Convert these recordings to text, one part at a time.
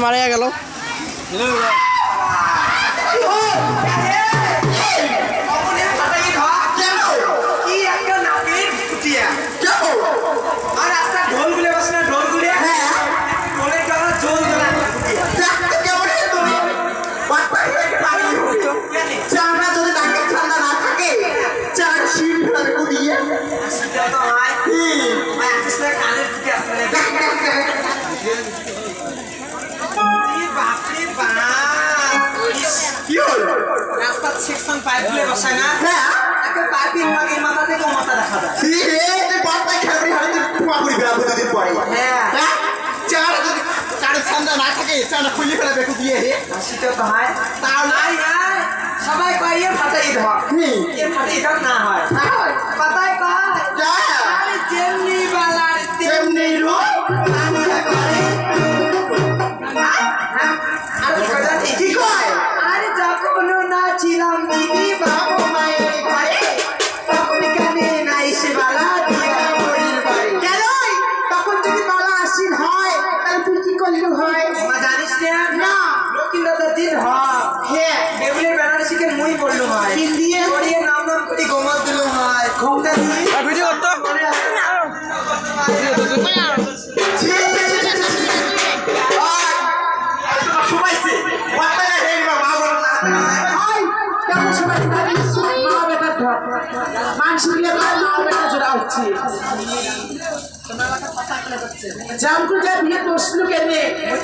মারা গেল রাস্তার সেকশন পাইপ গুলো বসায় না একটা পাইপিং মাগের মাথা থেকে মাথা দেখা যায় না থাকে চাটা খুলে ফেলা বেকু দিয়ে সেটা তো হয় তাও নাই সবাই কয়ে ফাটাই ধর ফাটাই ধর না হয় পাতায় কয় যেমনি বালার তেমনি রূপ কি কয় আরে যখন না ছিলাম দিদি বাবু মায়ের ঘরে তখন কেন না এসে বালা দিয়া বইয়ের বাড়ি কেন তখন যদি বালা আসিন হয় তাহলে তুই কি করলি হয় মা জানিস না লক্ষ্মীদাদার দিন হয় হ্যাঁ বেগুনের বেনারসিকে মুই বললো হয় দিয়ে পড়িয়ে নাম নাম করে গোমাল দিল হয় ঘুমটা দিয়ে ভিডিও করতো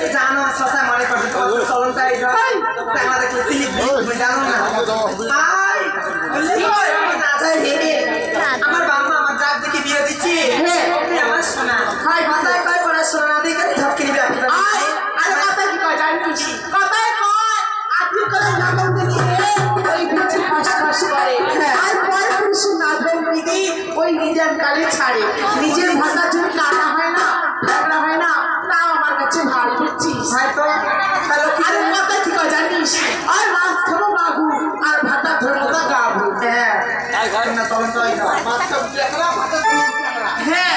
জানো সবাই মনে করছে চলনটাই জানো না আমার বাবা আমার জাত দেখে বিয়ে দিচ্ছি আমার শোনা মাথায় কয় পড়াশোনা না দেখে ঝটকে নিবে ওই নিজের কালে ছাড়ে নিজের ভাষা যদি কাটা হয় না ঝগড়া হয় না তাও আমার কাছে ভালো বুঝছিস হয়তো আর কথা কি কয় জানিস আর মাছ ধরো বাবু আর ভাতা ধরো তো গাবু হ্যাঁ হ্যাঁ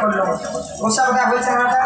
করলো গোসা কোথায় বলছে মাটা